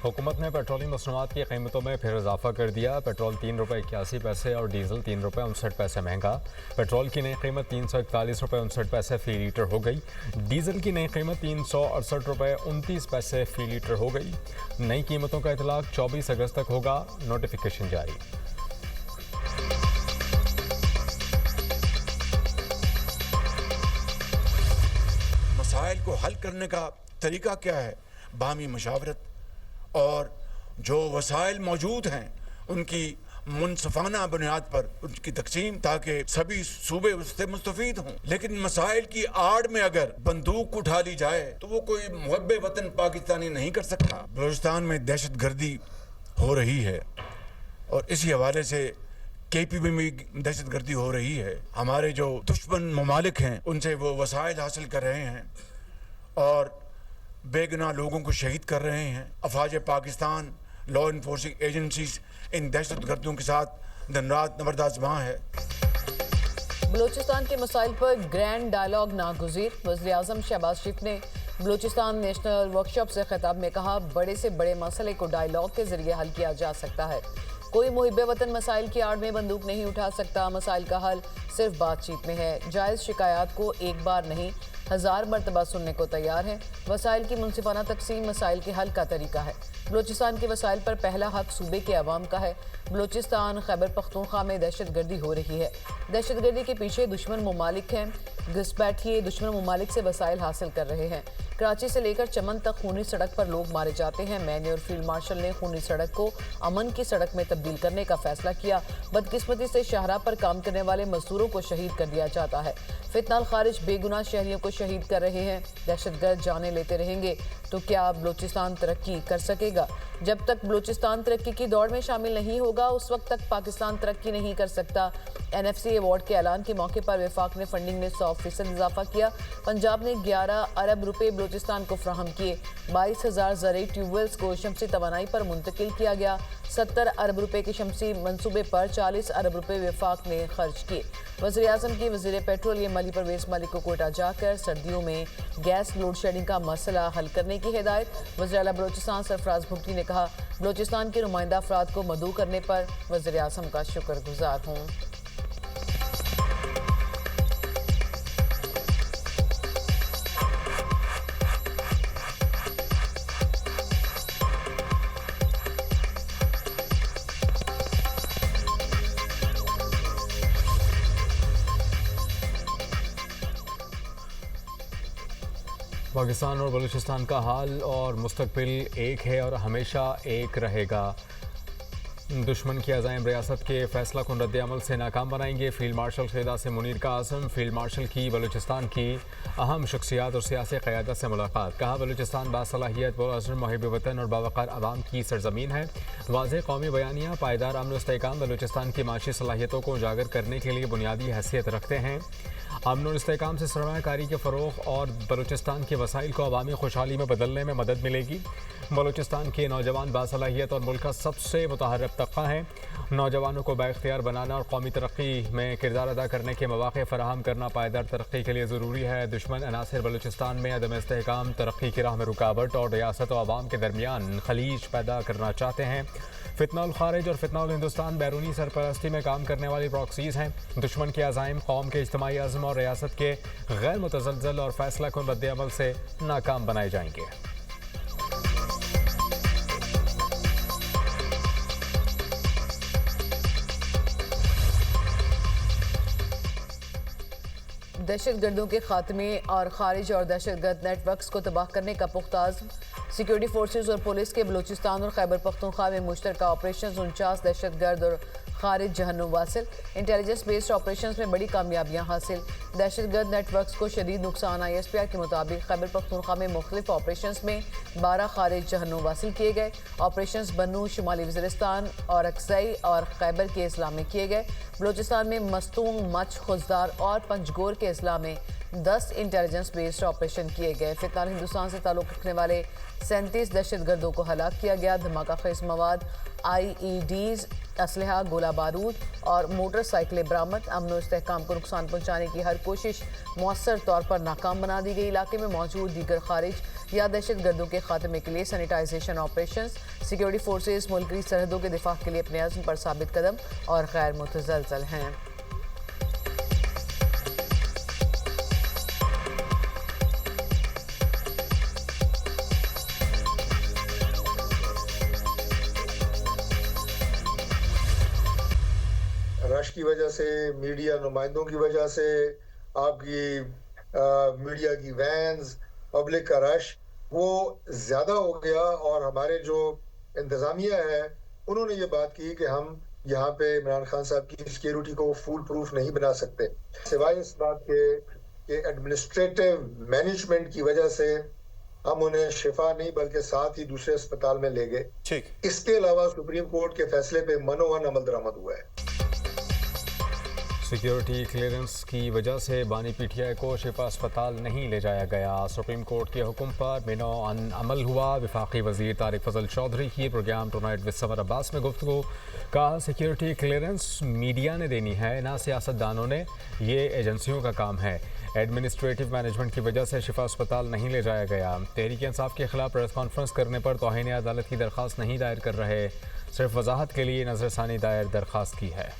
हुकूमत ने पेट्रोलियम मसनूआत की कीमतों में फिर इजाफा कर दिया। पेट्रोल ₹3.81 और डीजल ₹3.59 महंगा। पेट्रोल की नई कीमत ₹341.59 फ़ी लीटर हो गई। डीजल की नई कीमत ₹368.29 फ़ी लीटर हो गई। नई कीमतों का इतलाक 24 अगस्त तक होगा। नोटिफिकेशन जारी। मसाइल को हल करने का तरीका क्या है? बाहमी मशावरत और जो वसाइल मौजूद हैं उनकी मुनसफाना बुनियाद पर उनकी तकसीम, ताकि सभी सूबे उससे मुस्तफीद हों। लेकिन मसाइल की आड़ में अगर बंदूक उठा ली जाए तो वो कोई मुहब्बे वतन पाकिस्तानी नहीं कर सकता। बलूचिस्तान में दहशत गर्दी हो रही है और इसी हवाले से KPB में दहशत गर्दी हो रही है। हमारे जो दुश्मन ममालिक हैं उनसे वो वसाइल हासिल कर रहे हैं और बेगुनाह लोगों को शहीद कर रहे हैं। अफवाज पाकिस्तान, लॉ इन्फोर्सिंग एजेंसीज इन दहशत गर्दियों के साथ दिन रात नबरदाज़मां है। बलूचिस्तान के मसाइल पर ग्रैंड डायलॉग नागुज़ीर। वज़ीर आज़म शहबाज शरीफ ने बलूचिस्तान नेशनल वर्कशॉप से खिताब में कहा, बड़े से बड़े मसले को डायलॉग के जरिए हल किया जा सकता है। कोई मुहिब्बे वतन मसाइल की आड़ में बंदूक नहीं उठा सकता। मसाइल का हल सिर्फ बातचीत में है। जायज़ शिकायत को एक बार नहीं 1000 मरतबा सुनने को तैयार है। वसाइल की मुनसिफाना तकसीम मसाइल के हल का तरीका है। बलूचिस्तान के वसाइल पर पहला हक सूबे के अवाम का है। बलूचिस्तान खैबर पख्तूनख्वा में दहशत गर्दी हो रही है। दहशत गर्दी के पीछे दुश्मन ममालिक हैं। घुसपैठिए दुश्मन ममालिक से वसाइल हासिल कर रहे हैं। कराची से लेकर चमन तक खूनी सड़क पर लोग मारे जाते हैं। मैने और फील्ड मार्शल ने खूनी सड़क को अमन की सड़क में तब्दील करने का फैसला किया। बदकिस्मती से शाहराह पर काम करने वाले मजदूरों को शहीद कर दिया जाता है। फितनाल खारिज बेगुनाह शहरियों को शहीद कर रहे हैं। दहशतगर्द जाने लेते रहेंगे तो क्या बलूचिस्तान तरक्की कर सकेगा? जब तक बलूचिस्तान तरक्की की दौड़ में शामिल नहीं होगा उस वक्त तक पाकिस्तान तरक्की नहीं कर सकता। NFC अवार्ड के ऐलान के मौके पर वफाक ने फंडिंग में 100% इजाफा किया। पंजाब ने 11 अरब रुपए बलूचिस्तान को फ्राहम किए। 22,000 ज़रूरी ट्यूबवेल्स को शमसी तवानाई पर मुंतकिल किया गया। 70 अरब रुपए के शमसी मनसूबे पर 40 अरब रुपए वफाक ने खर्च किए। वज़ीर आज़म की वज़ीर पेट्रोलियम अली परवेज़ मलिक को कोयटा जाकर सर्दियों में गैस लोड शेडिंग का मसला हल करने की हिदायत। वज़ीर आला बलूचिस्तान सरफराज भुट्टी ने कहा, बलूचिस्तान के नुमाइंदा अफराद को मदऊ करने पर वज़ीर आज़म का शुक्रगुजार हूँ। पाकिस्तान और बलूचिस्तान का हाल और मुस्तकबिल एक है और हमेशा एक रहेगा। दुश्मन की अज़ाइम रियासत के फैसला कुन रद्द-ए-अमल से नाकाम बनाएंगे। फील्ड मार्शल क़यादा से मुनीर का आज़म। फील्ड मार्शल की बलूचिस्तान की अहम शख्सियात और सियासी क़यादत से मुलाकात। कहा, बलूचिस्तान बासलाहियत पुरअज़्म मुहिब वतन और बावक़ार अवाम की सरज़मीन है। वाज़ेह कौमी बयानिया पायदार अमन व इस्तेहकाम बलूचिस्तान की माशी सलाहियतों को उजागर करने के लिए बुनियादी हैसियत रखते हैं। अमन और इस्तेहकाम से सरमायाकारी के फ़रोग़ और बलूचिस्तान के वसाइल को अवामी खुशहाली में बदलने में मदद मिलेगी। बलूचिस्तान के नौजवान बासलाहियत और मुल्क का सबसे मुतहर्रिक तबका है। नौजवानों को बाइख्तियार बनाना और कौमी तरक्की में किरदार अदा करने के मौक़े फराहम करना पायदार तरक्की के लिए ज़रूरी है। दुश्मन अनासिर बलूचिस्तान में अदम इस्तेहकाम, तरक्की की राह में रुकावट और रियासत और अवाम के दरमियान खलीज पैदा करना चाहते हैं। फितनाउल खारिज और फितनाउल हिंदुस्तान बैरूनी सरपरस्ती में काम करने वाली प्रॉक्सीज़ हैं। दुश्मन के अज़ाइम कौम के इज्तिमाई अज़्म और रियासत के गैर मुतज़लज़ल और फैसला कुन रद्द-ए-अमल से नाकाम बनाए जाएंगे। दहशतगर्दों के खात्मे और खारिज और दहशतगर्द नेटवर्क्स को तबाह करने का पुख्ता अज़्म। सिक्योरिटी फोर्सेज और पुलिस के बलूचिस्तान और खैबर पख्तूनख्वा में मुश्तरका ऑपरेशन 49 दहशतगर्द और खारिज जहन्नुम वासिल। इंटेलिजेंस बेस्ड ऑपरेशन में बड़ी कामयाबियाँ हासिल। दहशतगर्द नेटवर्क्स को शदीद नुकसान। ISPR के मुताबिक खैबर पख्तूनख्वा में मुख्तलिफ ऑपरेशन में 12 खारिज जहन्नुम वासिल किए गए। ऑपरेशन बन्नू, शुमाली वज़ीरिस्तान और अक्सई और खैबर के इस्लाम में किए गए। बलूचिस्तान में मस्तूंग, मच, खुजदार और पंजगोर के इस्लाम में 10 इंटेलिजेंस बेस्ड ऑपरेशन किए गए। फितनाल हिंदुस्तान से ताल्लुक़ रखने वाले 37 दहशतगर्दों को हलाक किया गया। धमाका खेज मवाद, IEDs, असलहा, गोला बारूद और मोटरसाइकिलें बरामद। अमन और इस्तेहकाम को नुकसान पहुँचाने की हर कोशिश मौसर तौर पर नाकाम बना दी गई। इलाके में मौजूद दीगर खारिज या दहशतगर्दों के खात्मे के लिए सैनिटाइजेशन ऑपरेशन। सिक्योरिटी फोर्सेज मुल्क की सरहदों के दिफा के लिए अपने अज़्म पर साबित कदम और गैर मुतज़लज़ल हैं। रश की वजह से, मीडिया नुमाइंदों की वजह से, आपकी मीडिया की वैन्स, पब्लिक का रश वो ज़्यादा हो गया और हमारे जो इंतज़ामिया है उन्होंने ये बात की कि हम यहाँ पे इमरान खान साहब की सिक्योरिटी को फूल प्रूफ नहीं बना सकते, सिवाय इस बात के कि एडमिनिस्ट्रेटिव मैनेजमेंट की वजह से हम उन्हें शिफा नहीं बल्कि साथ ही दूसरे अस्पताल में ले गए। ठीक। इसके अलावा सुप्रीम कोर्ट के फैसले पे मनोवन अमल दरामद हुआ है। सिक्योरिटी क्लियरेंस की वजह से बानी पीटीआई को शिफा अस्पताल नहीं ले जाया गया। सुप्रीम कोर्ट के हुक्म पर मनोवन अमल हुआ। वफाकी वजीर तारिक फजल चौधरी की programme tonight with Samar Abbas में गुफ्तगू। कहा सिक्योरिटी क्लियरेंस मीडिया ने देनी है, ना सियासतदानों ने, ये एजेंसियों का काम है। एडमिनिस्ट्रेटिव मैनेजमेंट की वजह से शिफा अस्पताल नहीं ले जाया गया। तहरीक इंसाफ के खिलाफ प्रेस कॉन्फ्रेंस करने पर तौहीन अदालत की दरख्वास्त नहीं दायर कर रहे, सिर्फ वजाहत के लिए नजरसानी दायर दरख्वास्त की है।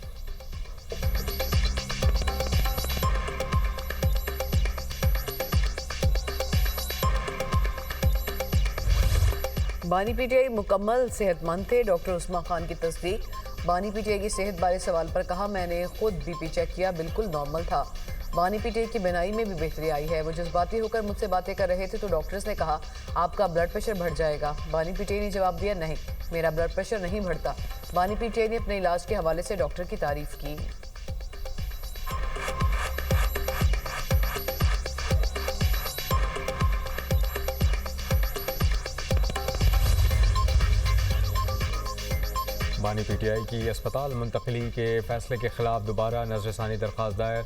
बानी पीटीआई मुकम्मल सेहतमंद थे। डॉक्टर उस्मा खान की तस्दीक। बानी पीटीआई की सेहत बारे सवाल पर कहा, मैंने खुद बीपी चेक किया, बिल्कुल नॉर्मल था। बानी पीटीआई की बीनाई में भी बेहतरी आई है। वो जज्बाती होकर मुझसे बातें कर रहे थे तो डॉक्टर्स ने कहा आपका ब्लड प्रेशर बढ़ जाएगा। बानी पीटीआई ने जवाब दिया, नहीं, मेरा ब्लड प्रेशर नहीं बढ़ता। बानी पीटीआई ने अपने इलाज के हवाले से डॉक्टर की तारीफ की। बानी पीटीआई की अस्पताल मुंतकली के फैसले के खिलाफ दोबारा नजरसानी दरख्वास्त दायर।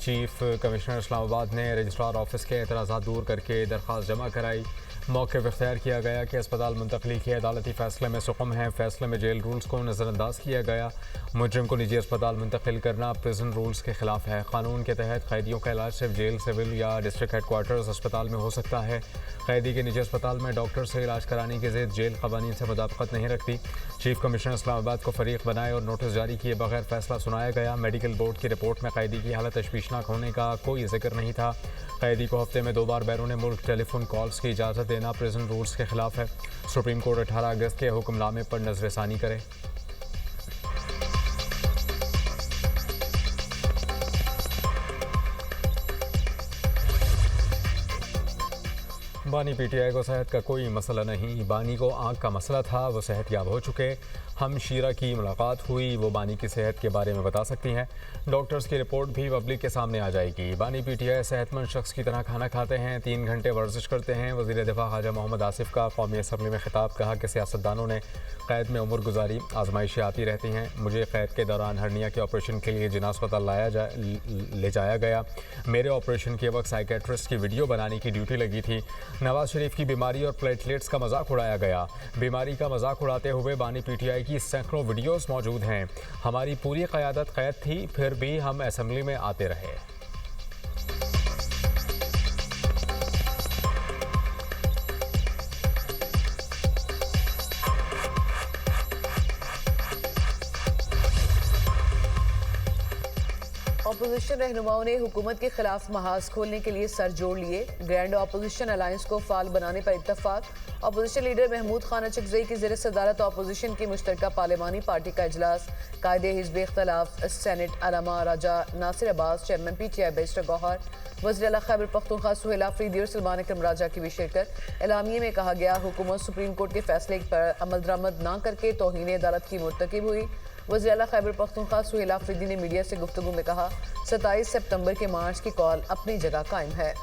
चीफ कमिश्नर इस्लामाबाद ने रजिस्ट्रार ऑफिस के एतराज़ात दूर करके दरख्वास्त जमा कराई। मौके पर इख्तियार किया गया कि अस्पताल मुंतकली के अदालती फैसले में सुकम है। फैसले में जेल रूल्स को नज़रअंदाज किया गया। मुजरिम को निजी अस्पताल मुंतकिल करना प्रिजन रूल्स के खिलाफ है। कानून के तहत कैदियों का इलाज सिर्फ जेल, सिविल या डिस्ट्रिक्ट हेडक्वार्टर्स अस्पताल में हो सकता है। कैदी के निजी अस्पताल में डॉक्टर से इलाज कराने की ज़िद जेल कवानीन से मुताबिकत नहीं रखती। चीफ कमिश्नर इस्लामाबाद को फरीक बनाए और नोटिस जारी किए बगैर फैसला सुनाया गया। मेडिकल बोर्ड की रिपोर्ट में कैदी की हालत तशवीशनाक होने का कोई जिक्र नहीं था। कैदी को हफ्ते में 2 बार बैरून मुल्क टेलीफोन कॉल्स की इजाज़त देना प्रिजन रूल्स के खिलाफ है। सुप्रीम कोर्ट 18 अगस्त के हुक्मनामे पर नजरसानी करे। बानी पीटीआई को सेहत का कोई मसला नहीं। बानी को आँख का मसला था, वो सेहतयाब हो चुके। हम शीरा की मुलाकात हुई, वो बानी की सेहत के बारे में बता सकती हैं। डॉक्टर्स की रिपोर्ट भी पब्लिक के सामने आ जाएगी। बानी पीटीआई सेहतमंद शख्स की तरह खाना खाते हैं, 3 घंटे वर्जिश करते हैं। वज़ीर दिफा ख्वाजा मोहम्मद आसिफ का कौमी असम्बली में खिताब। कहा कि सियासतदानों ने कैद में उम्र गुजारी, आजमाइशें आती रहती हैं। मुझे कैद के दौरान हर्निया के ऑपरेशन के लिए जिना अस्पताल ले जाया गया। मेरे ऑपरेशन के वक्त साइकेट्रिस्ट की वीडियो बनाने की ड्यूटी लगी थी। नवाज शरीफ की बीमारी और प्लेटलेट्स का मजाक उड़ाया गया। बीमारी का मजाक उड़ाते हुए बानी पीटीआई की सैकड़ों वीडियोस मौजूद हैं। हमारी पूरी क़यादत कैद थी, फिर भी हम असेंबली में आते रहे। अपोजिशन रहनुमाओं ने हुकूमत के खिलाफ महाज खोलने के लिए सर जोड़ लिए। ग्रैंड अपोजिशन अलायंस को फाल बनाने पर इत्तफाक। अपोजिशन लीडर महमूद खान अचकज़ई की ज़ेर सदारत अपोजिशन की मुश्तरका पार्लिमानी पार्टी का इजलास। कायदे हिज़्ब इख्तलाफ senate Allama Raja Nasir Abbas, chairman PTI barrister Gohar, वज़ीर आला खैबर पख्तूनख्वा सुहेल आफरीदी और सलमान अकरम राजा की भी शिरकत। एलामिये में कहा गया, हुकूमत सुप्रीम कोर्ट के फैसले पर अमल दरामद न करके तौहीन अदालत की मुर्तकिब हुई। वज़ीर आला खैबर पख्तूनख्वा सुहेल आफरीदी ने मीडिया से गुफ्तगू में कहा, 27 सितंबर के मार्च की कॉल अपनी जगह कायम है।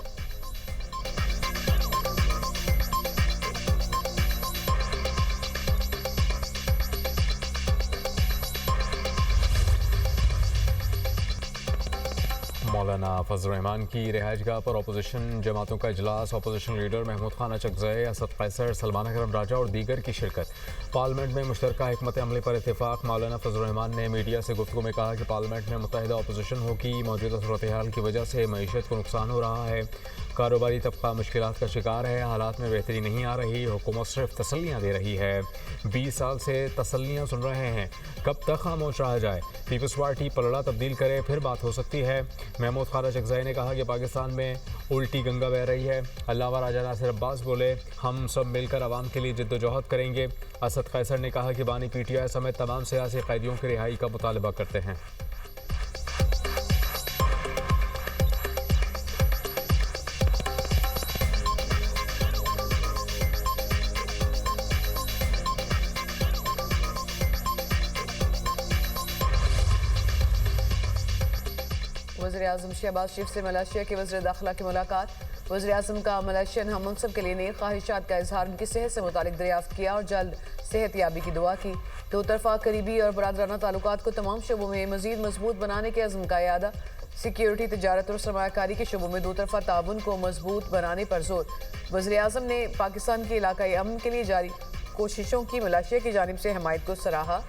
मौलाना फजल रहमान की रिहाइशगाह पर अपोजिशन जमातों का इजलास। अपोजिशन लीडर महमूद खान अचकज़ई, असद कैसर, सलमान अकरम राजा और दीगर की शिरकत। पार्लियामेंट में मुश्तरका हिकमत अमली पर इत्तेफाक। मौलाना फजल रहमान ने मीडिया से गुफ्तगू में कहा कि पार्लियामेंट में मुत्तहिदा अपोजिशन होगी। मौजूदा सूरत हाल की वजह से मईशत को नुकसान हो रहा है। कारोबारी तबका मुश्किलात का शिकार है, हालात में बेहतरी नहीं आ रही, हुकूमत सिर्फ तसल्लियाँ दे रही है। 20 साल से तसल्लियाँ सुन रहे हैं, कब तक खामोश रहा जाए। पीपल्स पार्टी पलड़ा तब्दील करे फिर बात हो सकती है। महमूद खारज अगज़ई ने कहा कि पाकिस्तान में उल्टी गंगा बह रही है। अल्लावा राजा नासिर अब्बास बोले, हम सब मिलकर आवाम के लिए जद्दोजहद करेंगे। असद कैसर ने कहा कि बानी PTI समेत तमाम सियासी कैदियों की रिहाई का मुतालबा करते हैं। वज़ीर-ए-आज़म शहबाज शरीफ से मलेशिया के वज़ीर दाखिला की मुलाकात। वज़ीर-ए-आज़म का मलेशियन हम मनसब के लिए नेक ख्वाहिशात का इजहार, उनकी सेहत से मुतालिक दरियाफ्त किया और जल्द सेहत याबी की दुआ की। दो तरफा करीबी और बरादराना ताल्लुकात को तमाम शोबों में मज़ीद मजबूत बनाने के अज़्म का यादा। सिक्योरिटी, तजारत और सरमायाकारी के शोबों में दो तरफा ताउन को मजबूत बनाने पर जोर। वज़ीर-ए-आज़म ने पाकिस्तान के इलाकाई अमन के लिए जारी कोशिशों की मलेशिया की जानिब से हमायत को सराहा।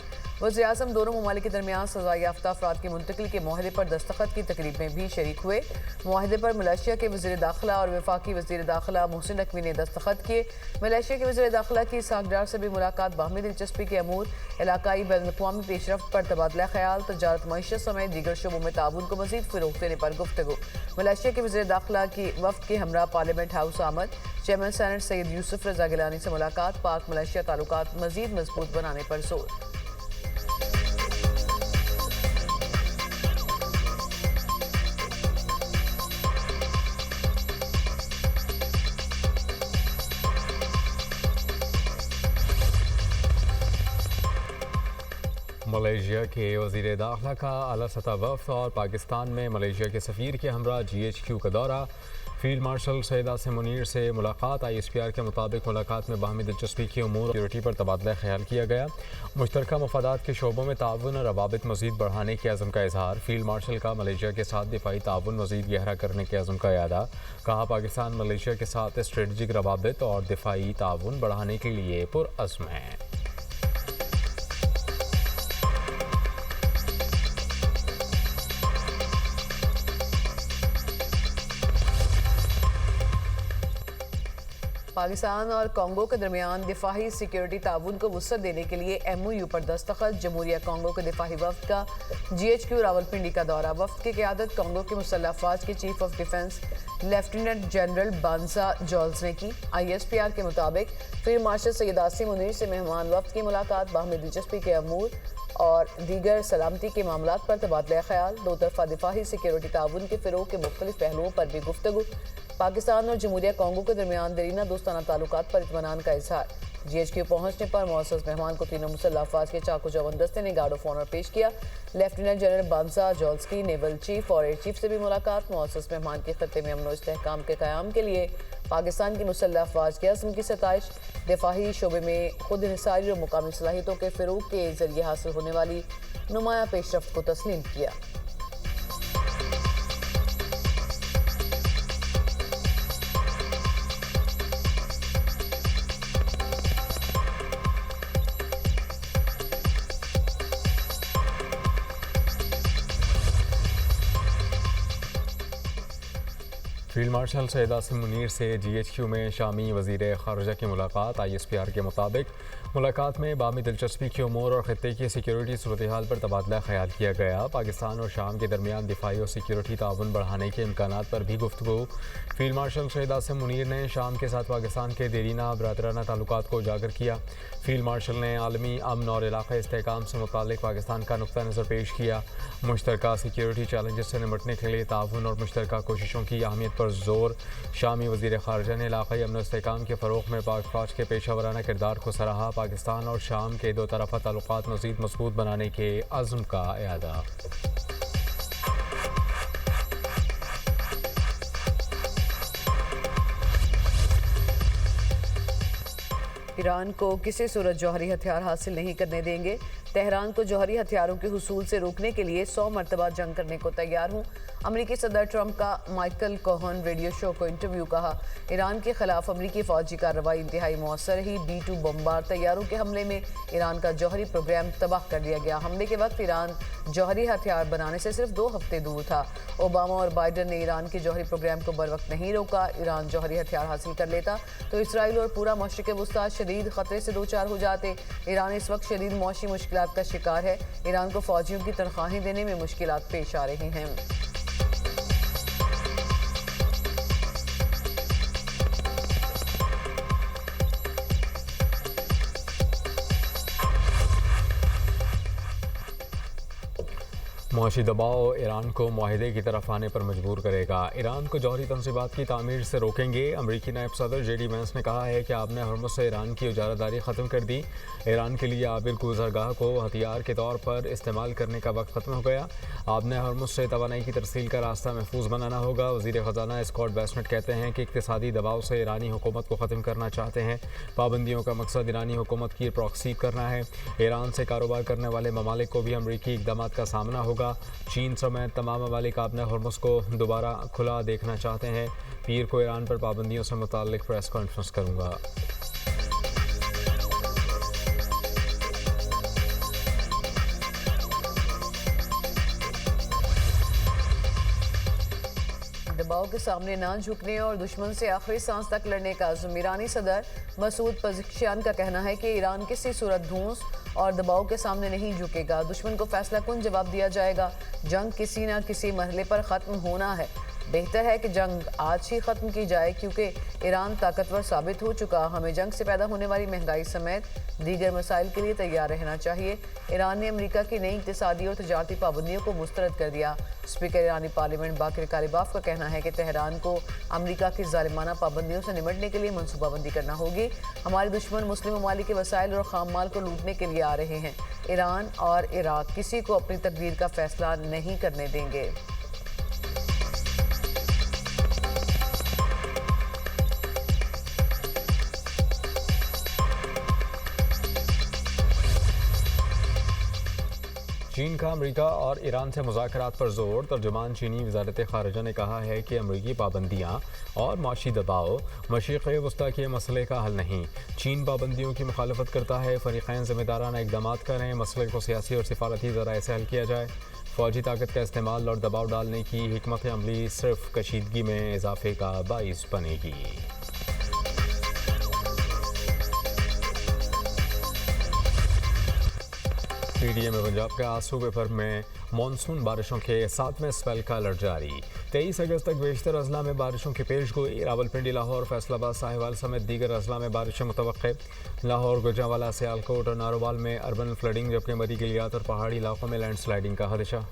वज़ीर-ए-आज़म दोनों ममालिक के दरमियान सज़ा याफ्ता अफराद की मुंतकिल के माहदे पर दस्तखत की तकरीब में भी शरीक हुए। माहदे पर मलेशिया के वज़ीर दाखिला और वफाकी वज़ीर दाखिला मोहसिन नकवी ने दस्तखत किए। मलेशिया के वज़ीर दाखिला की सागडार से भी मुलाकात, बाहमी दिलचस्पी के अमूर, इलाकाई बैनुल-अक़वामी पेशरफ्त पर तबादला ख्याल, तजारत, मईशत समेत दीगर शोबों में ताउन को मज़ीद फ़रोग़ देने पर गुफ्तगू। मलेशिया के वज़ीर दाखिला की वफ़द के हमरा पार्लियामेंट हाउस आमद। चेयरमैन सेनेट सैयद यूसुफ रज़ा गिलानी से मुलाकात, पाक मलेशिया ताल्लुकात मज़ीद मजबूत बनाने पर जोर। मलेशिया के वज़ीर दाखिला का आला सतह वफ़द और पाकिस्तान में मलेशिया के सफ़ीर के हमरा GHQ का दौरा। फील्ड मार्शल सैयद आसिम मुनीर से मुलाकात। ISPR के मुताबिक मुलाकात में बाहमी दिलचस्पी की उमूर और सिक्योरिटी पर तबादला ख्याल किया गया। मुश्तरका मफादात के शोबों में ताउन और रवाबित मज़ीद बढ़ाने के अज़म का इजहार। फील्ड मार्शल का मलेशिया के साथ दिफाई ताउन मज़ीद गहरा करने के अज़म का यादा। कहा, पाकिस्तान मलेशिया के साथ स्ट्रेटजिक रवाबित और दिफाई ताउन बढ़ाने के लिए पुरअज़्म है। पाकिस्तान और कांगो के दरमियान दिफाही सिक्योरिटी ताउन को वुसअत देने के लिए MOU पर दस्तखत। जमहूरिया कांगो के दिफाही वफ़द का GHQ रावलपिंडी का दौरा। वफ़द की क़यादत कांगो की मुसल्लह अफ़वाज के chief of defence lieutenant general Bansa joules ने की। ISPR के मुताबिक फील्ड मार्शल सैयद आसिम मुनीर से मेहमान वफ़द की मुलाकात, बाहमी दिलचस्पी के अमूर और दीगर सलामती के मामलात पर तबादला ख्याल, दो तरफा दिफाही सिक्योरिटी ताउन के फ़रोग़ के मुख्तलिफ पहलुओं पर भी गुफ्तगू। पाकिस्तान और जमहूरिया कांगो के दरमियान दरीना दोस्ताना ताल्लुकात पर इत्मीनान का इजहार। GHQ पहुंचने पर मुअज़्ज़ज़ मेहमान को तीनों मुसल्लह अफ़वाज के चाकू जवान दस्ते ने गार्ड ऑफ ऑनर पेश किया। लेफ्टिनेंट जनरल बांसा जॉल्स की नेवल चीफ और एयर चीफ से भी मुलाकात। मुअज़्ज़ज़ मेहमान के खत्ते में अमन और इस्तेहकाम के क़याम के लिए पाकिस्तान की मुसल्लह अफ़वाज के अज़्म की सताइश। दिफाही शोबे में खुद इंहिसारी और मुकामी सलाहियतों के फ़रोग़ के ज़रिए हासिल होने वाली नुमाया पेशरफ्त को तस्लीम किया। फील्ड मार्शल सैयद आसिम मुनीर से GHQ में शामी वज़ीर ख़ारिजा की मुलाकात। ISPR के मुताबिक मुलाकात में बाहमी दिलचस्पी की उमूर और ख़ित्ते की सिक्योरिटी सूरत हाल पर तबादला ख्याल किया गया। पाकिस्तान और शाम के दरमियान दिफाई और सिक्योरिटी ताउन बढ़ाने के इम्कानात पर भी गुफ्तगू। फील्ड मार्शल सैयद आसिम मुनीर ने शाम के साथ पाकिस्तान के देरीना बरादराना ताल्लुकात को उजागर किया। फील्ड मार्शल ने आलमी अमन और इलाक़ाई इस्तेहकाम से मुताल्लिक़ पाकिस्तान का नुक्ता नज़र पेश किया। मुश्तरका सिक्योरिटी चैलेंजेस से निपटने के लिए ताउन और मुश्तरका कोशिशों की अहमियत पर जोर। शामी वज़ीर ख़ारिजा ने इलाक़ाई अमन और इस्तेहकाम के फ़रोग़ में पाक फ़ौज के पेशा वराना किरदार को सराहा। पाकिस्तान और शाम के दो तरफ़ा ताल्लुकात मज़ीद मज़बूत बनाने के अज़्म का इरादा। ईरान को किसी सूरत जौहरी हथियार हासिल नहीं करने देंगे। तेहरान को जौहरी हथियारों के हुसूल से रोकने के लिए 100 मरतबा जंग करने को तैयार हूँ। अमरीकी सदर ट्रंप का माइकल कोहन रेडियो शो को इंटरव्यू। कहा, ईरान के खिलाफ अमरीकी फौजी कार्रवाई इंतहाई मौसर रही। B-2 बमबार तैयारों के हमले में ईरान का जौहरी प्रोग्राम तबाह कर दिया गया। हमले के वक्त ईरान जौहरी हथियार बनाने से सिर्फ 2 हफ्ते दूर था। ओबामा और बाइडन ने ईरान के जौहरी प्रोग्राम को बरवक्त नहीं रोका। ईरान जौहरी हथियार हासिल कर लेता तो इसराइल और पूरा मशरिक़ वस्ता शदीद खतरे से दो चार हो जाते। ईरान इस वक्त शदीद मौशी मुश्किलात का शिकार है। ईरान को फौजियों की तनख्वाहें देने में मुश्किलात पेश आ रही हैं। मुआशी दबाव ईरान को माहिदे की तरफ आने पर मजबूर करेगा। ईरान को जौहरी तनसीबात की तामीर से रोकेंगे। अमरीकी नायब सदर JD वैंस ने कहा है कि आपने हरमुज़ से ईरान की उजारादारी ख़त्म कर दी। ईरान के लिए आबिर गुज़रगाह को हथियार के तौर पर इस्तेमाल करने का वक्त ख़त्म हो गया। आपने हरमुज़ से तवानाई की तरसील का रास्ता महफूज बनाना होगा। वज़ीर ख़जाना स्कॉट बेसेंट कहते हैं कि इक़्तिसादी दबाव से ईरानी हुकूमत को ख़त्म करना चाहते हैं। पाबंदियों का मकसद ईरानी हुकूमत की प्रॉक्सी करना है। ईरान से कारोबार करने वाले ममालिक को भी अमरीकी इक़दाम का सामना होगा। चीन समेत तमाम ममालिक अपने हरमुज़ को दोबारा खुला देखना चाहते हैं। पीर को ईरान पर पाबंदियों से मुताल्लिक़ प्रेस कॉन्फ्रेंस करूँगा। दबाव के सामने ना झुकने और दुश्मन से आखिरी सांस तक लड़ने का अज़्म। ईरानी सदर मसूद पज़ेश्कियान का कहना है कि ईरान किसी सूरत धूस और दबाव के सामने नहीं झुकेगा। दुश्मन को फैसला कुन जवाब दिया जाएगा। जंग किसी न किसी मरहले पर ख़त्म होना है। बेहतर है कि जंग आज ही ख़त्म की जाए क्योंकि ईरान ताकतवर साबित हो चुका। हमें जंग से पैदा होने वाली महंगाई समेत दीगर मसाइल के लिए तैयार रहना चाहिए। ईरान ने अमेरिका की नई इक़्तिसादी और तजारती पाबंदियों को मुस्तरद कर दिया। स्पीकर ईरानी पार्लियामेंट बाकिर कालिबाफ का कहना है कि तेहरान को अमेरिका की जालिमाना पाबंदियों से निपटने के लिए मनसूबाबंदी करना होगी। हमारे दुश्मन मुस्लिम ममालिक के वसाइल और खाम माल को लूटने के लिए आ रहे हैं। ईरान और इराक किसी को अपनी तकदीर का फैसला नहीं करने देंगे। चीन का अमेरिका और ईरान से मुज़ाकरात पर जोर। तर्जुमान चीनी वज़ारत ख़ारिजा ने कहा है कि अमरीकी पाबंदियाँ और माशी दबाव मशरिक़ वस्ता के मसले का हल नहीं। चीन पाबंदियों की मुखालफत करता है। फ़रीक़ैन ज़िम्मेदाराना इक़दाम करें। मसले को सियासी और सिफारती ज़राए से हल किया जाए। फ़ौजी ताकत का इस्तेमाल और दबाव डालने की हिकमत अमली सिर्फ कशीदगी में इजाफे का बाइस बनेगी। PDM में पंजाब के सूबे भर में मानसून बारिशों के 7वें स्पेल का अलर्ट जारी। 23 अगस्त तक बेशतर अजला में बारिशों की पेशगोई। रावलपिंडी, लाहौर, फैसलाबाद, साहिवाल समेत दीगर अजला में बारिशें मुतवक्के। लाहौर, गुजरांवाला, सियालकोट और नारोवाल में अर्बन फ्लडिंग जबकि मरी गिलियात और पहाड़ी इलाकों में लैंडस्लाइडिंग का खदशा।